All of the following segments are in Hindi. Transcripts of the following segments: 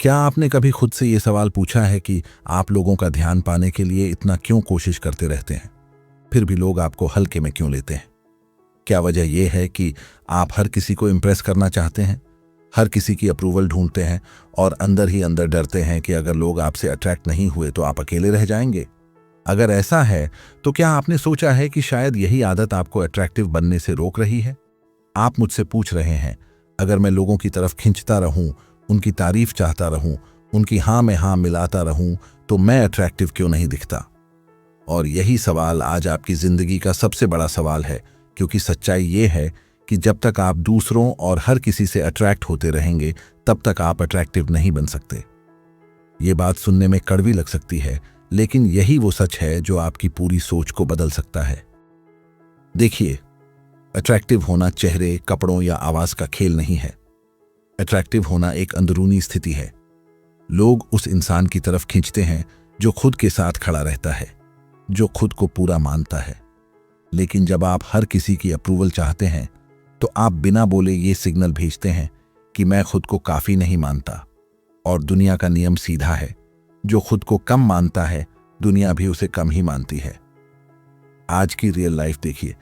क्या आपने कभी खुद से ये सवाल पूछा है कि आप लोगों का ध्यान पाने के लिए इतना क्यों कोशिश करते रहते हैं, फिर भी लोग आपको हल्के में क्यों लेते हैं? क्या वजह यह है कि आप हर किसी को इम्प्रेस करना चाहते हैं, हर किसी की अप्रूवल ढूंढते हैं और अंदर ही अंदर डरते हैं कि अगर लोग आपसे अट्रैक्ट नहीं हुए तो आप अकेले रह जाएंगे? अगर ऐसा है तो क्या आपने सोचा है कि शायद यही आदत आपको अट्रैक्टिव बनने से रोक रही है? आप मुझसे पूछ रहे हैं, अगर मैं लोगों की तरफ खिंचता रहूं, उनकी तारीफ चाहता रहूं, उनकी हाँ में हाँ मिलाता रहूं, तो मैं अट्रैक्टिव क्यों नहीं दिखता? और यही सवाल आज आपकी जिंदगी का सबसे बड़ा सवाल है, क्योंकि सच्चाई ये है कि जब तक आप दूसरों और हर किसी से अट्रैक्ट होते रहेंगे, तब तक आप अट्रैक्टिव नहीं बन सकते। ये बात सुनने में कड़वी लग सकती है, लेकिन यही वो सच है जो आपकी पूरी सोच को बदल सकता है। देखिए, अट्रैक्टिव होना चेहरे, कपड़ों या आवाज का खेल नहीं है। अट्रैक्टिव होना एक अंदरूनी स्थिति है। लोग उस इंसान की तरफ खींचते हैं जो खुद के साथ खड़ा रहता है, जो खुद को पूरा मानता है। लेकिन जब आप हर किसी की अप्रूवल चाहते हैं, तो आप बिना बोले ये सिग्नल भेजते हैं कि मैं खुद को काफी नहीं मानता। और दुनिया का नियम सीधा है, जो खुद को कम मानता है, दुनिया भी उसे कम ही मानती है। आज की रियल लाइफ देखिए,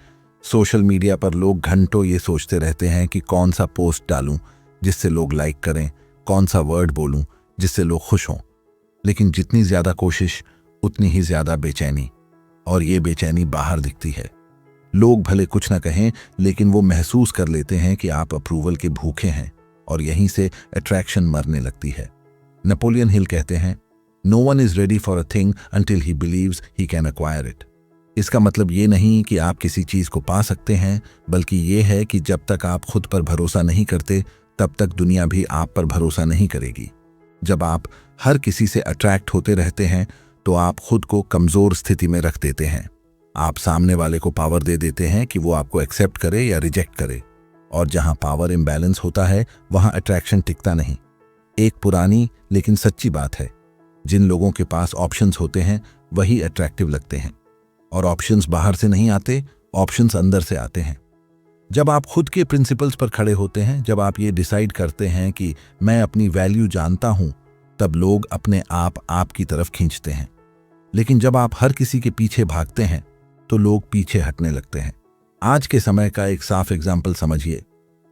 सोशल मीडिया पर लोग घंटों ये सोचते रहते हैं कि कौन सा पोस्ट डालूं जिससे लोग लाइक करें, कौन सा वर्ड बोलूं जिससे लोग खुश हों। लेकिन जितनी ज्यादा कोशिश, उतनी ही ज्यादा बेचैनी, और ये बेचैनी बाहर दिखती है। लोग भले कुछ ना कहें, लेकिन वो महसूस कर लेते हैं कि आप अप्रूवल के भूखे हैं, और यहीं से अट्रैक्शन मरने लगती है। नेपोलियन हिल कहते हैं, no one is ready for a thing until he believes he can acquire it. इसका मतलब ये नहीं कि आप किसी चीज को पा सकते हैं, बल्कि ये है कि जब तक आप खुद पर भरोसा नहीं करते, तब तक दुनिया भी आप पर भरोसा नहीं करेगी। जब आप हर किसी से अट्रैक्ट होते रहते हैं, तो आप खुद को कमजोर स्थिति में रख देते हैं। आप सामने वाले को पावर दे देते हैं कि वो आपको एक्सेप्ट करे या रिजेक्ट करे। और जहां पावर इम्बैलेंस होता है, वहां अट्रैक्शन टिकता नहीं। एक पुरानी लेकिन सच्ची बात है, जिन लोगों के पास ऑप्शंस होते हैं वही अट्रैक्टिव लगते हैं। और ऑप्शंस बाहर से नहीं आते, ऑप्शंस अंदर से आते हैं। जब आप खुद के प्रिंसिपल्स पर खड़े होते हैं, जब आप ये डिसाइड करते हैं कि मैं अपनी वैल्यू जानता हूं, तब लोग अपने आप आपकी तरफ खींचते हैं। लेकिन जब आप हर किसी के पीछे भागते हैं, तो लोग पीछे हटने लगते हैं। आज के समय का एक साफ एग्जाम्पल समझिए।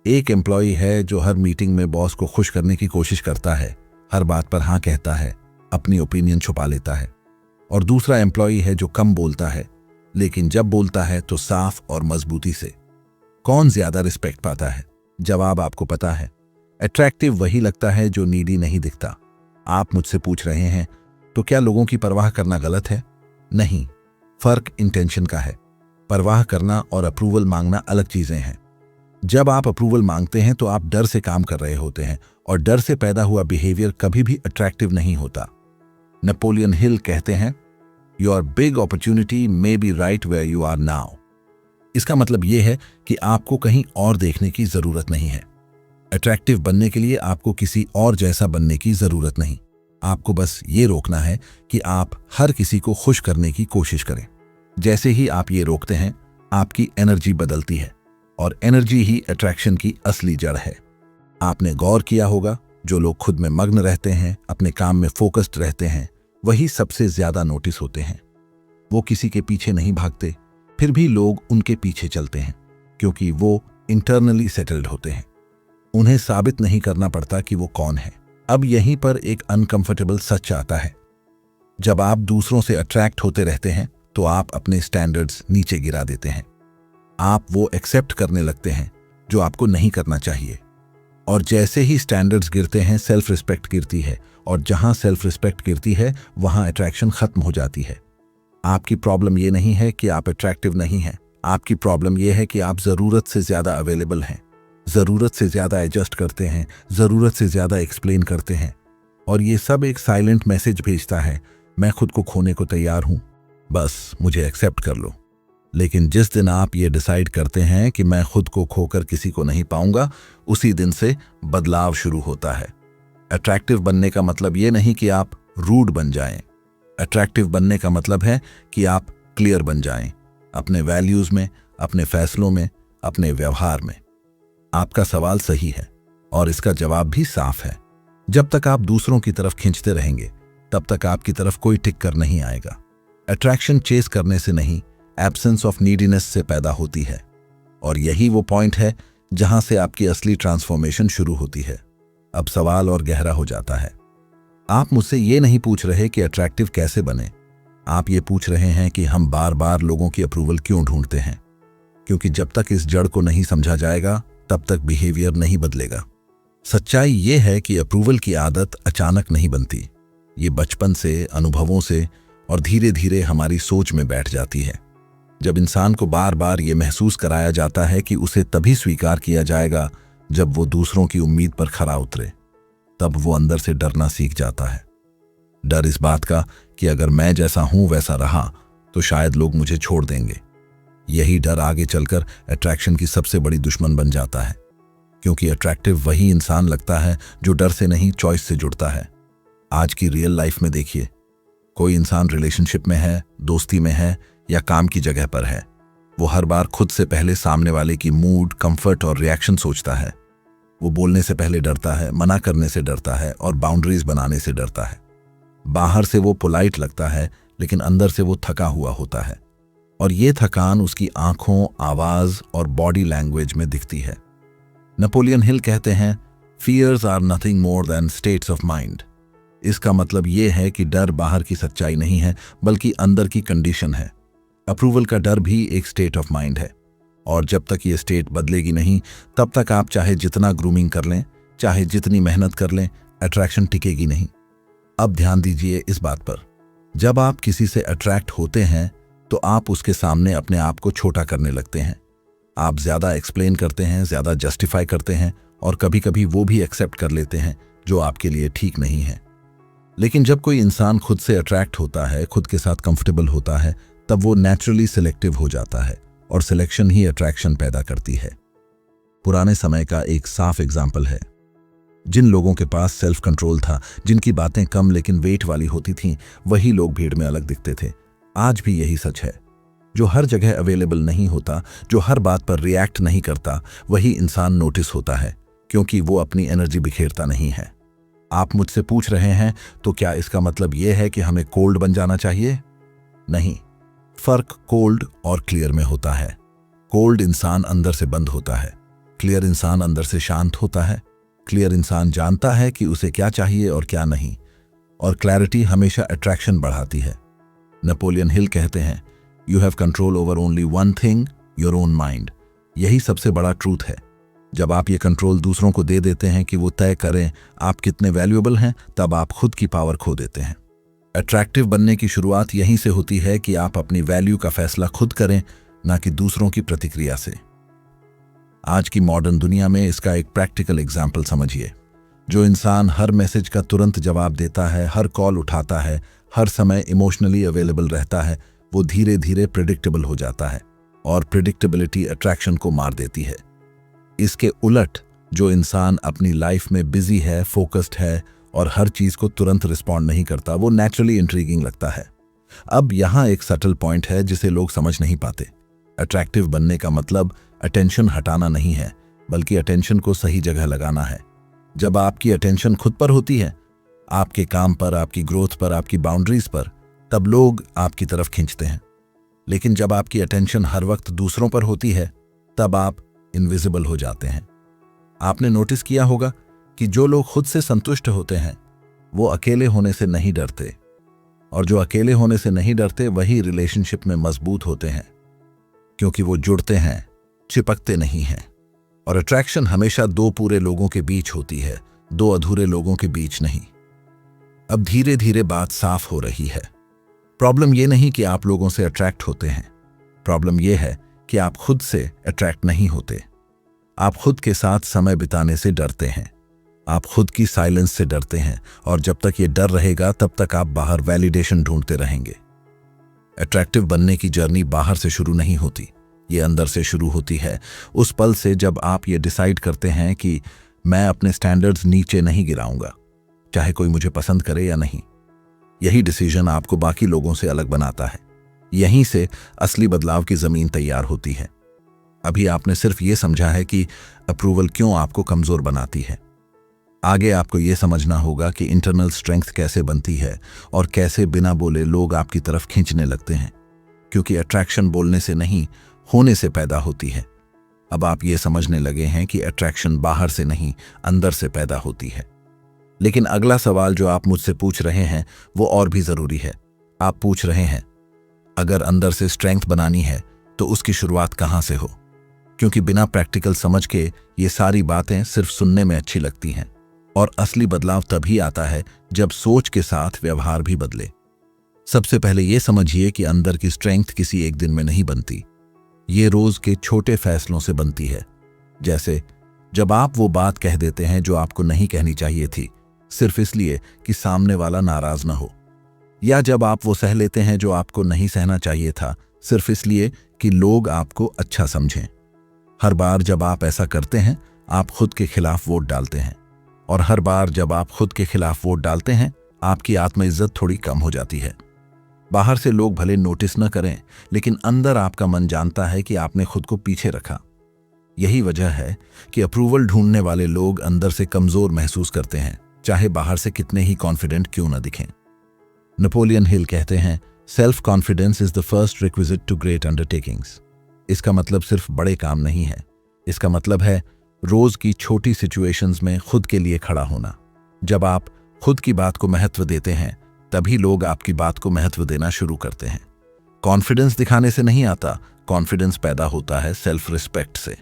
एक एम्प्लॉय है जो हर मीटिंग में बॉस को खुश करने की कोशिश करता है, हर बात पर हाँ कहता है, अपनी ओपिनियन छुपा लेता है। और दूसरा एम्प्लॉय है जो कम बोलता है, लेकिन जब बोलता है तो साफ और मजबूती से। कौन ज्यादा रिस्पेक्ट पाता है? जवाब आपको पता है। अट्रैक्टिव वही लगता है जो नीडी नहीं दिखता। आप मुझसे पूछ रहे हैं, तो क्या लोगों की परवाह करना गलत है? नहीं, फर्क इंटेंशन का है। परवाह करना और अप्रूवल मांगना अलग चीजें हैं। जब आप अप्रूवल मांगते हैं तो आप डर से काम कर रहे होते हैं, और डर से पैदा हुआ बिहेवियर कभी भी अट्रैक्टिव नहीं होता। नेपोलियन हिल कहते हैं, your big opportunity may be right where you are now. इसका मतलब यह है कि आपको कहीं और देखने की जरूरत नहीं है। अट्रैक्टिव बनने के लिए आपको किसी और जैसा बनने की जरूरत नहीं। आपको बस ये रोकना है कि आप हर किसी को खुश करने की कोशिश करें। जैसे ही आप ये रोकते हैं, आपकी एनर्जी बदलती है, और एनर्जी ही अट्रैक्शन की असली जड़ है। आपने गौर किया होगा, जो लोग खुद में मग्न रहते हैं, अपने काम में फोकस्ड रहते हैं, वही सबसे ज्यादा नोटिस होते हैं। वो किसी के पीछे नहीं भागते, फिर भी लोग उनके पीछे चलते हैं, क्योंकि वो इंटरनली सेटल्ड होते हैं। उन्हें साबित नहीं करना पड़ता कि वो कौन है। अब यहीं पर एक अनकंफर्टेबल सच आता है। जब आप दूसरों से अट्रैक्ट होते रहते हैं, तो आप अपने स्टैंडर्ड्स नीचे गिरा देते हैं। आप वो एक्सेप्ट करने लगते हैं जो आपको नहीं करना चाहिए। और जैसे ही स्टैंडर्ड्स गिरते हैं, सेल्फ रिस्पेक्ट गिरती है, और जहां सेल्फ रिस्पेक्ट गिरती है, वहां अट्रैक्शन खत्म हो जाती है। आपकी प्रॉब्लम ये नहीं है कि आप अट्रैक्टिव नहीं हैं। आपकी प्रॉब्लम ये है कि आप जरूरत से ज्यादा अवेलेबल हैं, जरूरत से ज्यादा एडजस्ट करते हैं, जरूरत से ज्यादा एक्सप्लेन करते हैं। और ये सब एक साइलेंट मैसेज भेजता है, मैं खुद को खोने को तैयार हूं, बस मुझे एक्सेप्ट कर लो। लेकिन जिस दिन आप ये डिसाइड करते हैं कि मैं खुद को खोकर किसी को नहीं पाऊंगा, उसी दिन से बदलाव शुरू होता है। अट्रैक्टिव बनने का मतलब ये नहीं कि आप रूड बन जाएं। अट्रैक्टिव बनने का मतलब है कि आप क्लियर बन जाएं, अपने वैल्यूज में, अपने फैसलों में, अपने व्यवहार में। आपका सवाल सही है, और इसका जवाब भी साफ है। जब तक आप दूसरों की तरफ खींचते रहेंगे तब तक आपकी तरफ कोई टिक कर नहीं आएगा। अट्रैक्शन चेस करने से नहीं, एब्सेंस ऑफ नीडीनेस से पैदा होती है। और यही वो पॉइंट है जहां से आपकी असली ट्रांसफॉर्मेशन शुरू होती है। अब सवाल और गहरा हो जाता है। आप मुझसे ये नहीं पूछ रहे कि अट्रैक्टिव कैसे बने, आप ये पूछ रहे हैं कि हम बार बार लोगों की अप्रूवल क्यों ढूंढते हैं। क्योंकि जब तक इस जड़ को नहीं समझा जाएगा तब तक बिहेवियर नहीं बदलेगा। सच्चाई ये है कि अप्रूवल की आदत अचानक नहीं बनती, ये बचपन से, अनुभवों से और धीरे धीरे हमारी सोच में बैठ जाती है। जब इंसान को बार बार ये महसूस कराया जाता है कि उसे तभी स्वीकार किया जाएगा जब वो दूसरों की उम्मीद पर खरा उतरे, तब वो अंदर से डरना सीख जाता है। डर इस बात का कि अगर मैं जैसा हूं वैसा रहा तो शायद लोग मुझे छोड़ देंगे। यही डर आगे चलकर अट्रैक्शन की सबसे बड़ी दुश्मन बन जाता है, क्योंकि अट्रैक्टिव वही इंसान लगता है जो डर से नहीं, चॉइस से जुड़ता है। आज की रियल लाइफ में देखिए, कोई इंसान रिलेशनशिप में है, दोस्ती में है या काम की जगह पर है, वो हर बार खुद से पहले सामने वाले की मूड, कंफर्ट और रिएक्शन सोचता है। वो बोलने से पहले डरता है, मना करने से डरता है और बाउंड्रीज बनाने से डरता है। बाहर से वो पोलाइट लगता है लेकिन अंदर से वो थका हुआ होता है, और ये थकान उसकी आंखों, आवाज और बॉडी लैंग्वेज में दिखती है। नेपोलियन हिल कहते हैं, fears are nothing more than states of mind. इसका मतलब ये है कि डर बाहर की सच्चाई नहीं है बल्कि अंदर की कंडीशन है। अप्रूवल का डर भी एक स्टेट ऑफ माइंड है, और जब तक ये स्टेट बदलेगी नहीं तब तक आप चाहे जितना ग्रूमिंग कर लें, चाहे जितनी मेहनत कर लें, अट्रैक्शन टिकेगी नहीं। अब ध्यान दीजिए इस बात पर, जब आप किसी से अट्रैक्ट होते हैं तो आप उसके सामने अपने आप को छोटा करने लगते हैं। आप ज्यादा एक्सप्लेन करते हैं, ज्यादा जस्टिफाई करते हैं और कभी कभी वो भी एक्सेप्ट कर लेते हैं जो आपके लिए ठीक नहीं है। लेकिन जब कोई इंसान खुद से अट्रैक्ट होता है, खुद के साथ कंफर्टेबल होता है, तब वो नेचुरली सिलेक्टिव हो जाता है, और सिलेक्शन ही अट्रैक्शन पैदा करती है। पुराने समय का एक साफ एग्जाम्पल है। जिन लोगों के पास सेल्फ कंट्रोल था, जिनकी बातें कम लेकिन वेट वाली होती थीं, वही लोग भीड़ में अलग दिखते थे। आज भी यही सच है। जो हर जगह अवेलेबल नहीं होता, जो हर बात पर रिएक्ट नहीं करता, वही इंसान नोटिस होता है, क्योंकि वो अपनी एनर्जी बिखेरता नहीं है। आप मुझसे पूछ रहे हैं तो क्या इसका मतलब यह है कि हमें कोल्ड बन जाना चाहिए? नहीं। फर्क कोल्ड और क्लियर में होता है। कोल्ड इंसान अंदर से बंद होता है, क्लियर इंसान अंदर से शांत होता है। क्लियर इंसान जानता है कि उसे क्या चाहिए और क्या नहीं, और क्लैरिटी हमेशा अट्रैक्शन बढ़ाती है। नेपोलियन हिल कहते हैं, you have control over only one thing, your own mind. यही सबसे बड़ा ट्रूथ है। जब आप ये कंट्रोल दूसरों को दे देते हैं कि वो तय करें आप कितने वैल्यूएबल हैं, तब आप खुद की पावर खो देते हैं। अट्रैक्टिव बनने की शुरुआत यहीं से होती है कि आप अपनी वैल्यू का फैसला खुद करें, ना कि दूसरों की प्रतिक्रिया से। आज की मॉडर्न दुनिया में इसका एक प्रैक्टिकल एग्जाम्पल समझिए। जो इंसान हर मैसेज का तुरंत जवाब देता है, हर कॉल उठाता है, हर समय इमोशनली अवेलेबल रहता है, वो धीरे धीरे प्रिडिक्टेबल हो जाता है, और प्रिडिक्टेबिलिटी अट्रैक्शन को मार देती है। इसके उलट जो इंसान अपनी लाइफ में बिजी है, फोकस्ड है और हर चीज को तुरंत रिस्पॉन्ड नहीं करता, वो नेचुरली इंट्रीगिंग लगता है। अब यहाँ एक सटल पॉइंट है जिसे लोग समझ नहीं पाते। अट्रैक्टिव बनने का मतलब अटेंशन हटाना नहीं है, बल्कि अटेंशन को सही जगह लगाना है। जब आपकी अटेंशन खुद पर होती है, आपके काम पर, आपकी ग्रोथ पर, आपकी बाउंड्रीज पर, तब लोग आपकी तरफ खींचते हैं। लेकिन जब आपकी अटेंशन हर वक्त दूसरों पर होती है, तब आप इनविजिबल हो जाते हैं। आपने नोटिस किया होगा कि जो लोग खुद से संतुष्ट होते हैं वो अकेले होने से नहीं डरते, और जो अकेले होने से नहीं डरते वही रिलेशनशिप में मजबूत होते हैं, क्योंकि वो जुड़ते हैं, चिपकते नहीं हैं। और अट्रैक्शन हमेशा दो पूरे लोगों के बीच होती है, दो अधूरे लोगों के बीच नहीं। अब धीरे धीरे बात साफ हो रही है। प्रॉब्लम ये नहीं कि आप लोगों से अट्रैक्ट होते हैं, प्रॉब्लम ये है कि आप खुद से अट्रैक्ट नहीं होते। आप खुद के साथ समय बिताने से डरते हैं, आप खुद की साइलेंस से डरते हैं, और जब तक ये डर रहेगा तब तक आप बाहर वैलिडेशन ढूंढते रहेंगे। अट्रैक्टिव बनने की जर्नी बाहर से शुरू नहीं होती, ये अंदर से शुरू होती है। उस पल से जब आप ये डिसाइड करते हैं कि मैं अपने स्टैंडर्ड्स नीचे नहीं गिराऊंगा, चाहे कोई मुझे पसंद करे या नहीं। यही डिसीजन आपको बाकी लोगों से अलग बनाता है। यहीं से असली बदलाव की जमीन तैयार होती है। अभी आपने सिर्फ ये समझा है कि अप्रूवल क्यों आपको कमजोर बनाती है, आगे आपको ये समझना होगा कि इंटरनल स्ट्रेंथ कैसे बनती है और कैसे बिना बोले लोग आपकी तरफ खींचने लगते हैं, क्योंकि अट्रैक्शन बोलने से नहीं, होने से पैदा होती है। अब आप ये समझने लगे हैं कि अट्रैक्शन बाहर से नहीं, अंदर से पैदा होती है। लेकिन अगला सवाल जो आप मुझसे पूछ रहे हैं वो और भी जरूरी है। आप पूछ रहे हैं, अगर अंदर से स्ट्रेंथ बनानी है तो उसकी शुरुआत कहाँ से हो? क्योंकि बिना प्रैक्टिकल समझ के ये सारी बातें सिर्फ सुनने में अच्छी लगती हैं, और असली बदलाव तभी आता है जब सोच के साथ व्यवहार भी बदले। सबसे पहले ये समझिए कि अंदर की स्ट्रेंथ किसी एक दिन में नहीं बनती। ये रोज के छोटे फैसलों से बनती है। जैसे जब आप वो बात कह देते हैं जो आपको नहीं कहनी चाहिए थी, सिर्फ इसलिए कि सामने वाला नाराज ना हो, या जब आप वो सह लेते हैं जो आपको नहीं सहना चाहिए था, सिर्फ इसलिए कि लोग आपको अच्छा समझें। हर बार जब आप ऐसा करते हैं, आप खुद के खिलाफ वोट डालते हैं, और हर बार जब आप खुद के खिलाफ वोट डालते हैं, आपकी आत्मइज्जत थोड़ी कम हो जाती है। बाहर से लोग भले नोटिस न करें, लेकिन अंदर आपका मन जानता है कि आपने खुद को पीछे रखा। यही वजह है कि अप्रूवल ढूंढने वाले लोग अंदर से कमजोर महसूस करते हैं, चाहे बाहर से कितने ही कॉन्फिडेंट क्यों न दिखें। नेपोलियन हिल कहते हैं, self confidence is the first requisite to great undertakings. इसका मतलब सिर्फ बड़े काम नहीं है, इसका मतलब है रोज की छोटी सिचुएशंस में खुद के लिए खड़ा होना। जब आप खुद की बात को महत्व देते हैं, तभी लोग आपकी बात को महत्व देना शुरू करते हैं। कॉन्फिडेंस दिखाने से नहीं आता, कॉन्फिडेंस पैदा होता है सेल्फ रिस्पेक्ट से।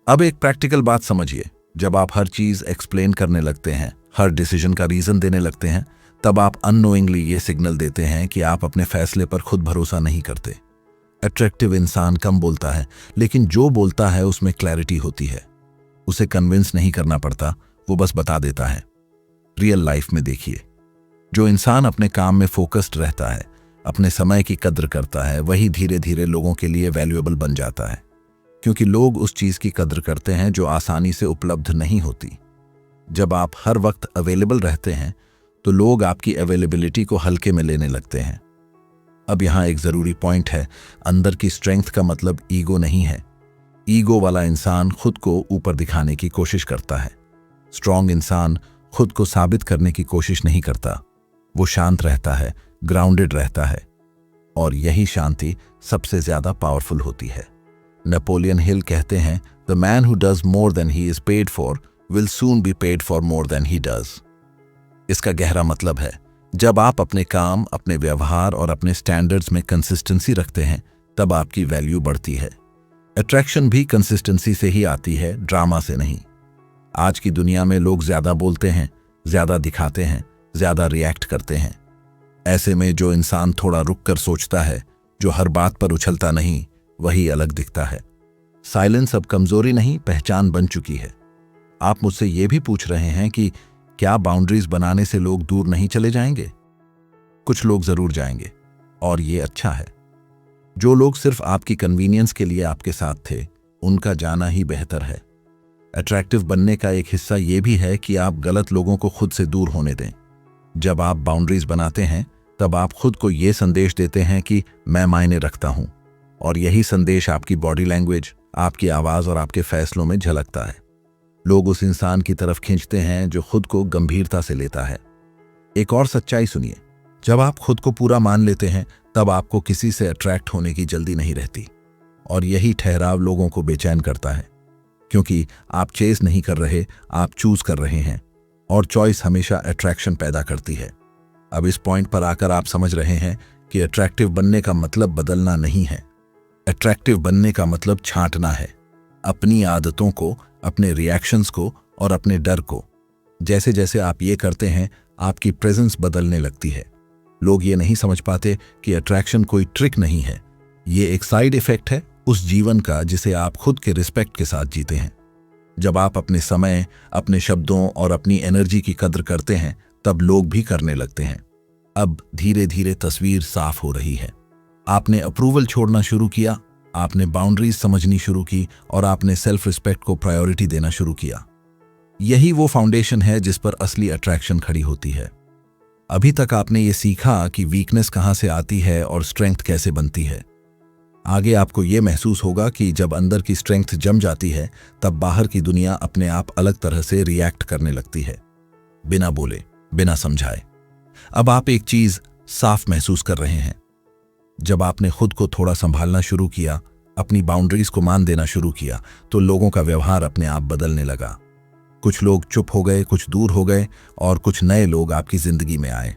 अब एक प्रैक्टिकल बात समझिए, जब आप हर चीज एक्सप्लेन करने लगते हैं, हर डिसीजन का रीजन देने लगते हैं, तब आप अननोइंगली ये सिग्नल देते हैं कि आप अपने फैसले पर खुद भरोसा नहीं करते। अट्रैक्टिव इंसान कम बोलता है, लेकिन जो बोलता है उसमें क्लैरिटी होती है। उसे कन्विंस नहीं करना पड़ता, वो बस बता देता है। रियल लाइफ में देखिए, जो इंसान अपने काम में फोकस्ड रहता है, अपने समय की कद्र करता है, वही धीरे धीरे लोगों के लिए वैल्यूएबल बन जाता है, क्योंकि लोग उस चीज की कद्र करते हैं जो आसानी से उपलब्ध नहीं होती। जब आप हर वक्त अवेलेबल रहते हैं, तो लोग आपकी अवेलेबिलिटी को हल्के में लेने लगते हैं। अब यहाँ एक जरूरी पॉइंट है, अंदर की स्ट्रेंथ का मतलब ईगो नहीं है। ईगो वाला इंसान खुद को ऊपर दिखाने की कोशिश करता है। स्ट्रॉन्ग इंसान खुद को साबित करने की कोशिश नहीं करता, वो शांत रहता है, ग्राउंडेड रहता है, और यही शांति सबसे ज्यादा पावरफुल होती है। नेपोलियन हिल कहते हैं, the man who does more than he is paid for will soon be paid for more than he does. इसका गहरा मतलब है, जब आप अपने काम, अपने व्यवहार और अपने स्टैंडर्ड्स में कंसिस्टेंसी रखते हैं, तब आपकी वैल्यू बढ़ती है। अट्रैक्शन भी कंसिस्टेंसी से ही आती है, ड्रामा से नहीं। आज की दुनिया में लोग ज्यादा बोलते हैं, ज्यादा दिखाते हैं, ज्यादा रिएक्ट करते हैं। ऐसे में जो इंसान थोड़ा रुक कर सोचता है, जो हर बात पर उछलता नहीं, वही अलग दिखता है। साइलेंस अब कमजोरी नहीं, पहचान बन चुकी है। आप मुझसे ये भी पूछ रहे हैं कि क्या बाउंड्रीज बनाने से लोग दूर नहीं चले जाएंगे? कुछ लोग जरूर जाएंगे, और ये अच्छा है। जो लोग सिर्फ आपकी कन्वीनियंस के लिए आपके साथ थे, उनका जाना ही बेहतर है। अट्रैक्टिव बनने का एक हिस्सा ये भी है कि आप गलत लोगों को खुद से दूर होने दें। जब आप बाउंड्रीज बनाते हैं, तब आप खुद को ये संदेश देते हैं कि मैं मायने रखता हूं, और यही संदेश आपकी बॉडी लैंग्वेज, आपकी आवाज और आपके फैसलों में झलकता है। लोग उस इंसान की तरफ खींचते हैं जो खुद को गंभीरता से लेता है। एक और सच्चाई सुनिए, जब आप खुद को पूरा मान लेते हैं, तब आपको किसी से अट्रैक्ट होने की जल्दी नहीं रहती, और यही ठहराव लोगों को बेचैन करता है, क्योंकि आप चेस नहीं कर रहे, आप चूज कर रहे हैं, और चॉइस हमेशा अट्रैक्शन पैदा करती है। अब इस पॉइंट पर आकर आप समझ रहे हैं कि अट्रैक्टिव बनने का मतलब बदलना नहीं है। अट्रैक्टिव बनने का मतलब छांटना है, अपनी आदतों को, अपने रिएक्शंस को और अपने डर को। जैसे जैसे आप ये करते हैं, आपकी प्रेजेंस बदलने लगती है। लोग ये नहीं समझ पाते कि अट्रैक्शन कोई ट्रिक नहीं है, ये एक साइड इफेक्ट है उस जीवन का जिसे आप खुद के रिस्पेक्ट के साथ जीते हैं। जब आप अपने समय, अपने शब्दों और अपनी एनर्जी की कद्र करते हैं, तब लोग भी करने लगते हैं। अब धीरे धीरे तस्वीर साफ हो रही है। आपने अप्रूवल छोड़ना शुरू किया, आपने बाउंड्रीज समझनी शुरू की, और आपने सेल्फ रिस्पेक्ट को प्रायोरिटी देना शुरू किया। यही वो फाउंडेशन है जिस पर असली अट्रैक्शन खड़ी होती है। अभी तक आपने ये सीखा कि वीकनेस कहाँ से आती है और स्ट्रेंथ कैसे बनती है। आगे आपको ये महसूस होगा कि जब अंदर की स्ट्रेंथ जम जाती है तब बाहर की दुनिया अपने आप अलग तरह से रिएक्ट करने लगती है, बिना बोले, बिना समझाए। अब आप एक चीज साफ महसूस कर रहे हैं। जब आपने खुद को थोड़ा संभालना शुरू किया, अपनी बाउंड्रीज को मान देना शुरू किया, तो लोगों का व्यवहार अपने आप बदलने लगा। कुछ लोग चुप हो गए, कुछ दूर हो गए और कुछ नए लोग आपकी जिंदगी में आए।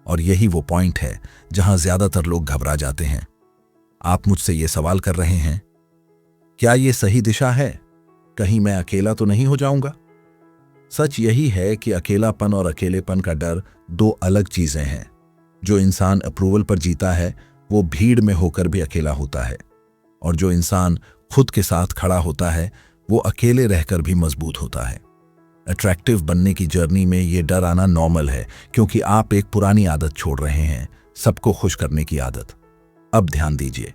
और यही वो पॉइंट है जहां ज्यादातर लोग घबरा जाते हैं। आप मुझसे ये सवाल कर रहे हैं, क्या ये सही दिशा है? कहीं मैं अकेला तो नहीं हो जाऊंगा? सच यही है कि अकेलापन और अकेलेपन का डर दो अलग चीजें हैं। जो इंसान अप्रूवल पर जीता है वो भीड़ में होकर भी अकेला होता है, और जो इंसान खुद के साथ खड़ा होता है वो अकेले रहकर भी मजबूत होता है। अट्रैक्टिव बनने की जर्नी में ये डर आना नॉर्मल है, क्योंकि आप एक पुरानी आदत छोड़ रहे हैं, सबको खुश करने की आदत। अब ध्यान दीजिए,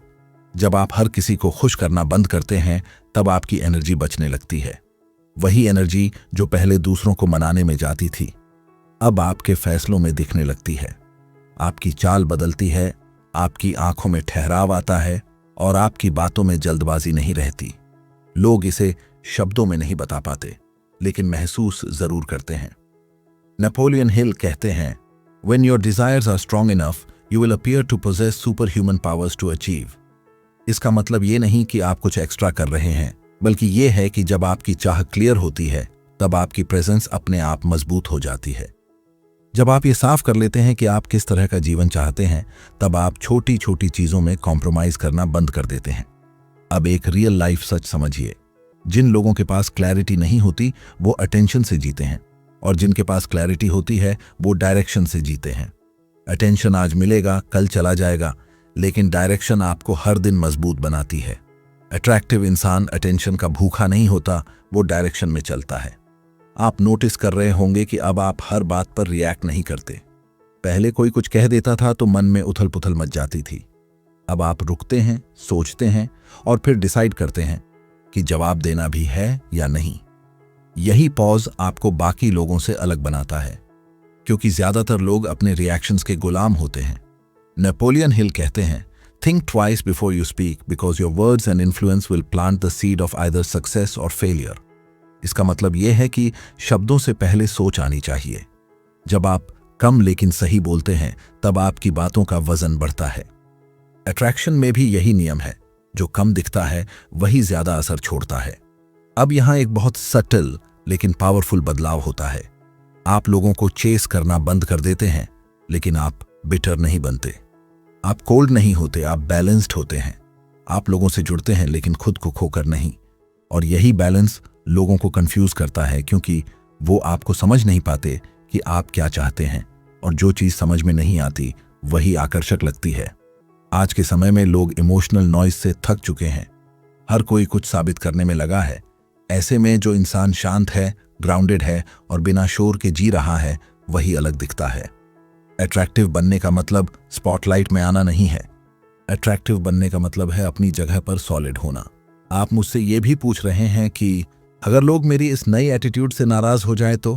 जब आप हर किसी को खुश करना बंद करते हैं तब आपकी एनर्जी बचने लगती है। वही एनर्जी जो पहले दूसरों को मनाने में जाती थी अब आपके फैसलों में दिखने लगती है। आपकी चाल बदलती है, आपकी आंखों में ठहराव आता है और आपकी बातों में जल्दबाजी नहीं रहती। लोग इसे शब्दों में नहीं बता पाते, लेकिन महसूस जरूर करते हैं। नेपोलियन हिल कहते हैं, When your desires are strong enough, you will appear to possess superhuman powers to achieve. इसका मतलब ये नहीं कि आप कुछ एक्स्ट्रा कर रहे हैं, बल्कि ये है कि जब आपकी चाह क्लियर होती है तब आपकी प्रेजेंस अपने आप मजबूत हो जाती है। जब आप ये साफ कर लेते हैं कि आप किस तरह का जीवन चाहते हैं, तब आप छोटी छोटी चीजों में कॉम्प्रोमाइज करना बंद कर देते हैं। अब एक रियल लाइफ सच समझिए, जिन लोगों के पास क्लैरिटी नहीं होती वो अटेंशन से जीते हैं, और जिनके पास क्लैरिटी होती है वो डायरेक्शन से जीते हैं। अटेंशन आज मिलेगा, कल चला जाएगा, लेकिन डायरेक्शन आपको हर दिन मजबूत बनाती है। अट्रैक्टिव इंसान अटेंशन का भूखा नहीं होता, वो डायरेक्शन में चलता है। आप नोटिस कर रहे होंगे कि अब आप हर बात पर रिएक्ट नहीं करते। पहले कोई कुछ कह देता था तो मन में उथल पुथल मच जाती थी। अब आप रुकते हैं, सोचते हैं और फिर डिसाइड करते हैं कि जवाब देना भी है या नहीं। यही पॉज आपको बाकी लोगों से अलग बनाता है, क्योंकि ज्यादातर लोग अपने रिएक्शंस के गुलाम होते हैं। नेपोलियन हिल कहते हैं, Think twice before you speak because your words and influence will plant the seed of either success or failure. इसका मतलब यह है कि शब्दों से पहले सोच आनी चाहिए। जब आप कम लेकिन सही बोलते हैं तब आपकी बातों का वजन बढ़ता है। अट्रैक्शन में भी यही नियम है, जो कम दिखता है वही ज्यादा असर छोड़ता है। अब यहां एक बहुत सटल लेकिन पावरफुल बदलाव होता है। आप लोगों को चेस करना बंद कर देते हैं, लेकिन आप बिटर नहीं बनते। आप कोल्ड नहीं होते, आप बैलेंस्ड होते हैं। आप लोगों से जुड़ते हैं लेकिन खुद को खोकर नहीं। और यही बैलेंस लोगों को कंफ्यूज करता है, क्योंकि वो आपको समझ नहीं पाते कि आप क्या चाहते हैं, और जो चीज समझ में नहीं आती वही आकर्षक लगती है। आज के समय में लोग इमोशनल नॉइज से थक चुके हैं। हर कोई कुछ साबित करने में लगा है। ऐसे में जो इंसान शांत है, ग्राउंडेड है और बिना शोर के जी रहा है, वही अलग दिखता है। अट्रैक्टिव बनने का मतलब स्पॉटलाइट में आना नहीं है। अट्रैक्टिव बनने का मतलब है अपनी जगह पर सॉलिड होना। आप मुझसे ये भी पूछ रहे हैं कि अगर लोग मेरी इस नई एटीट्यूड से नाराज हो जाए तो?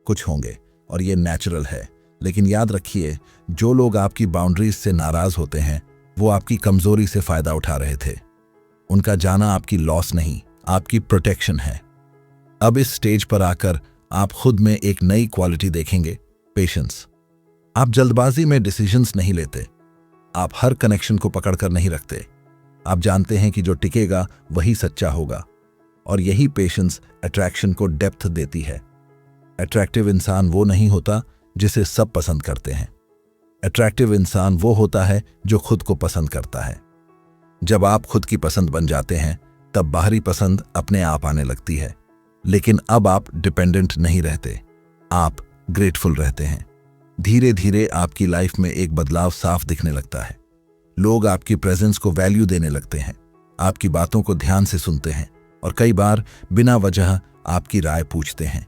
कुछ होंगे, और ये नेचुरल है, लेकिन याद रखिए, जो लोग आपकी बाउंड्रीज से नाराज होते हैं वो आपकी कमजोरी से फायदा उठा रहे थे। उनका जाना आपकी लॉस नहीं, आपकी प्रोटेक्शन है। अब इस स्टेज पर आकर आप खुद में एक नई क्वालिटी देखेंगे, पेशेंस। आप जल्दबाजी में डिसीजंस नहीं लेते। आप हर कनेक्शन को पकड़कर नहीं रखते। आप जानते हैं कि जो टिकेगा वही सच्चा होगा, और यही पेशेंस अट्रैक्शन को डेप्थ देती है। अट्रैक्टिव इंसान वो नहीं होता जिसे सब पसंद करते हैं। अट्रैक्टिव इंसान वो होता है जो खुद को पसंद करता है। जब आप खुद की पसंद बन जाते हैं तब बाहरी पसंद अपने आप आने लगती है। लेकिन अब आप डिपेंडेंट नहीं रहते, आप ग्रेटफुल रहते हैं। धीरे धीरे आपकी लाइफ में एक बदलाव साफ दिखने लगता है। लोग आपकी प्रेजेंस को वैल्यू देने लगते हैं, आपकी बातों को ध्यान से सुनते हैं और कई बार बिना वजह आपकी राय पूछते हैं।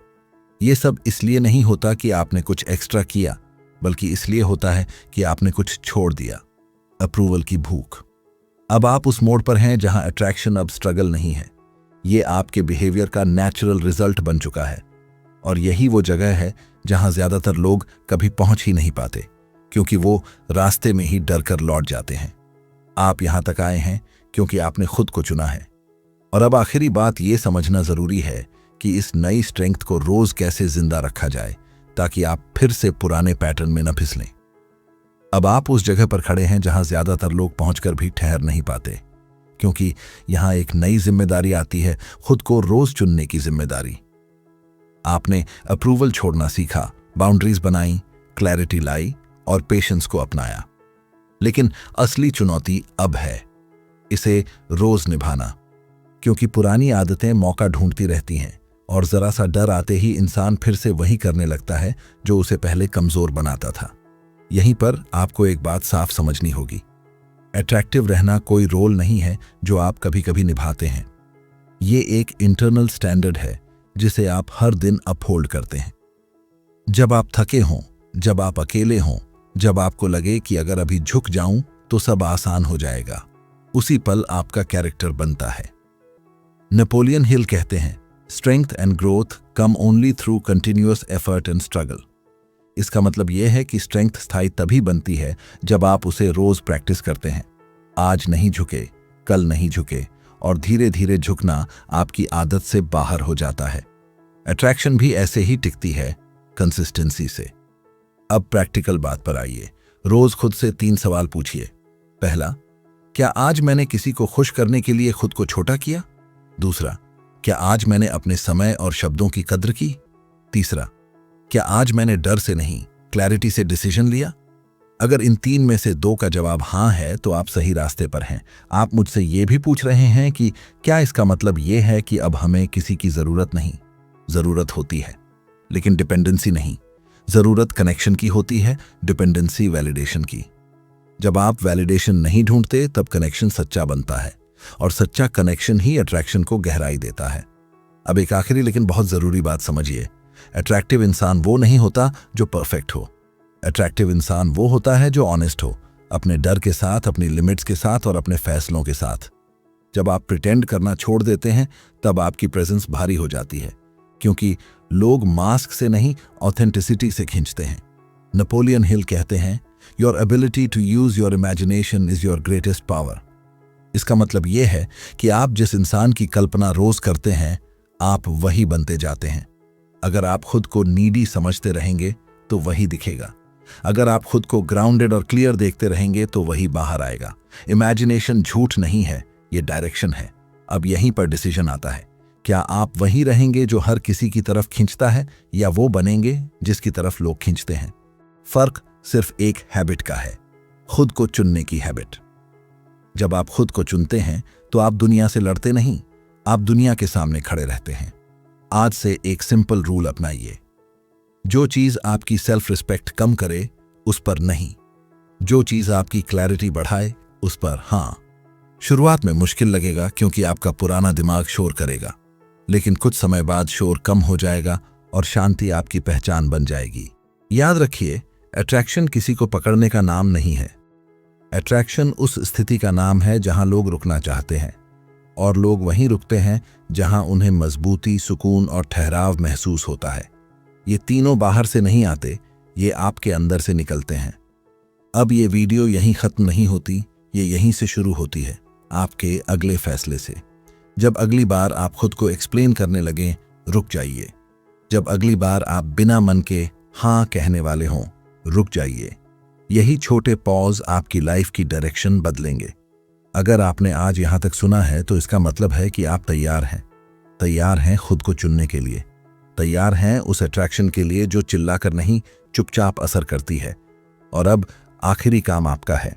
ये सब इसलिए नहीं होता कि आपने कुछ एक्स्ट्रा किया, बल्कि इसलिए होता है कि आपने कुछ छोड़ दिया, अप्रूवल की भूख। अब आप उस मोड़ पर हैं जहां अट्रैक्शन अब स्ट्रगल नहीं है, ये आपके बिहेवियर का नेचुरल रिजल्ट बन चुका है। और यही वो जगह है जहां ज्यादातर लोग कभी पहुंच ही नहीं पाते, क्योंकि वो रास्ते में ही डर कर लौट जाते हैं। आप यहां तक आए हैं क्योंकि आपने खुद को चुना है। और अब आखिरी बात यह समझना जरूरी है कि इस नई स्ट्रेंथ को रोज कैसे जिंदा रखा जाए ताकि आप फिर से पुराने पैटर्न में न फिसलें। अब आप उस जगह पर खड़े हैं जहां ज्यादातर लोग पहुंचकर भी ठहर नहीं पाते, क्योंकि यहां एक नई जिम्मेदारी आती है, खुद को रोज चुनने की जिम्मेदारी। आपने अप्रूवल छोड़ना सीखा, बाउंड्रीज बनाई, क्लैरिटी लाई और पेशेंस को अपनाया। लेकिन असली चुनौती अब है इसे रोज निभाना, क्योंकि पुरानी आदतें मौका ढूंढती रहती हैं और जरा सा डर आते ही इंसान फिर से वही करने लगता है जो उसे पहले कमजोर बनाता था। यहीं पर आपको एक बात साफ समझनी होगी, अट्रैक्टिव रहना कोई रोल नहीं है जो आप कभी कभी निभाते हैं। ये एक इंटरनल स्टैंडर्ड है जिसे आप हर दिन अपहोल्ड करते हैं। जब आप थके हों, जब आप अकेले हों, जब आपको लगे कि अगर अभी झुक जाऊं तो सब आसान हो जाएगा, उसी पल आपका कैरेक्टर बनता है। नेपोलियन हिल कहते हैं, strength and growth come only through continuous effort and struggle. इसका मतलब यह है कि स्ट्रेंथ स्थायी तभी बनती है जब आप उसे रोज प्रैक्टिस करते हैं। आज नहीं झुके, कल नहीं झुके, और धीरे धीरे झुकना आपकी आदत से बाहर हो जाता है। अट्रैक्शन भी ऐसे ही टिकती है, कंसिस्टेंसी से। अब प्रैक्टिकल बात पर आइए। रोज खुद से 3 सवाल पूछिए। पहला, क्या आज मैंने किसी को खुश करने के लिए खुद को छोटा किया? दूसरा, क्या आज मैंने अपने समय और शब्दों की कद्र की? तीसरा, क्या आज मैंने डर से नहीं, क्लैरिटी से डिसीजन लिया? अगर इन 3 में से 2 का जवाब हाँ है तो आप सही रास्ते पर हैं। आप मुझसे ये भी पूछ रहे हैं कि क्या इसका मतलब ये है कि अब हमें किसी की जरूरत नहीं? जरूरत होती है, लेकिन डिपेंडेंसी नहीं। जरूरत कनेक्शन की होती है, डिपेंडेंसी वैलिडेशन की। जब आप वैलिडेशन नहीं ढूंढते तब कनेक्शन सच्चा बनता है, और सच्चा कनेक्शन ही अट्रैक्शन को गहराई देता है। अब एक आखिरी लेकिन बहुत जरूरी बात समझिए, अट्रैक्टिव इंसान वो नहीं होता जो परफेक्ट हो। अट्रैक्टिव इंसान वो होता है जो ऑनेस्ट हो, अपने डर के साथ, अपनी लिमिट्स के साथ और अपने फैसलों के साथ। जब आप प्रिटेंड करना छोड़ देते हैं तब आपकी प्रेजेंस भारी हो जाती है, क्योंकि लोग मास्क से नहीं, ऑथेंटिसिटी से खींचते हैं। नेपोलियन हिल कहते हैं, your ability to use your imagination is your greatest power. इसका मतलब यह है कि आप जिस इंसान की कल्पना रोज करते हैं, आप वही बनते जाते हैं। अगर आप खुद को नीडी समझते रहेंगे तो वही दिखेगा। अगर आप खुद को ग्राउंडेड और क्लियर देखते रहेंगे तो वही बाहर आएगा। इमेजिनेशन झूठ नहीं है, ये डायरेक्शन है। अब यहीं पर डिसीजन आता है, क्या आप वही रहेंगे जो हर किसी की तरफ खींचता है, या वो बनेंगे जिसकी तरफ लोग खींचते हैं? फर्क सिर्फ एक हैबिट का है, खुद को चुनने की हैबिट। जब आप खुद को चुनते हैं तो आप दुनिया से लड़ते नहीं, आप दुनिया के सामने खड़े रहते हैं। आज से एक सिंपल रूल अपनाइए, जो चीज आपकी सेल्फ रिस्पेक्ट कम करे उस पर नहीं, जो चीज आपकी क्लैरिटी बढ़ाए उस पर हाँ। शुरुआत में मुश्किल लगेगा क्योंकि आपका पुराना दिमाग शोर करेगा, लेकिन कुछ समय बाद शोर कम हो जाएगा और शांति आपकी पहचान बन जाएगी। याद रखिए, अट्रैक्शन किसी को पकड़ने का नाम नहीं है। अट्रैक्शन उस स्थिति का नाम है जहां लोग रुकना चाहते हैं, और लोग वहीं रुकते हैं जहां उन्हें मजबूती, सुकून और ठहराव महसूस होता है। ये तीनों बाहर से नहीं आते, ये आपके अंदर से निकलते हैं। अब ये वीडियो यहीं खत्म नहीं होती, ये यहीं से शुरू होती है, आपके अगले फैसले से। जब अगली बार आप खुद को एक्सप्लेन करने लगें, रुक जाइए। जब अगली बार आप बिना मन के हाँ कहने वाले हों, रुक जाइए। यही छोटे पॉज आपकी लाइफ की डायरेक्शन बदलेंगे। अगर आपने आज यहां तक सुना है तो इसका मतलब है कि आप तैयार हैं। तैयार हैं खुद को चुनने के लिए, तैयार हैं उस अट्रैक्शन के लिए जो चिल्लाकर नहीं, चुपचाप असर करती है। और अब आखिरी काम आपका है।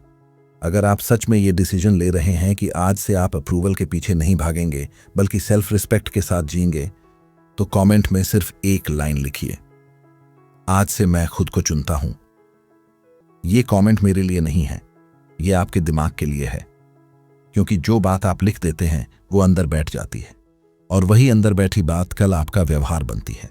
अगर आप सच में ये डिसीजन ले रहे हैं कि आज से आप अप्रूवल के पीछे नहीं भागेंगे बल्कि सेल्फ रिस्पेक्ट के साथ जीएंगे, तो कमेंट में सिर्फ एक लाइन लिखिए, आज से मैं खुद को चुनता हूं। ये कमेंट मेरे लिए नहीं है, ये आपके दिमाग के लिए है, क्योंकि जो बात आप लिख देते हैं वो अंदर बैठ जाती है, और वही अंदर बैठी बात कल आपका व्यवहार बनती है।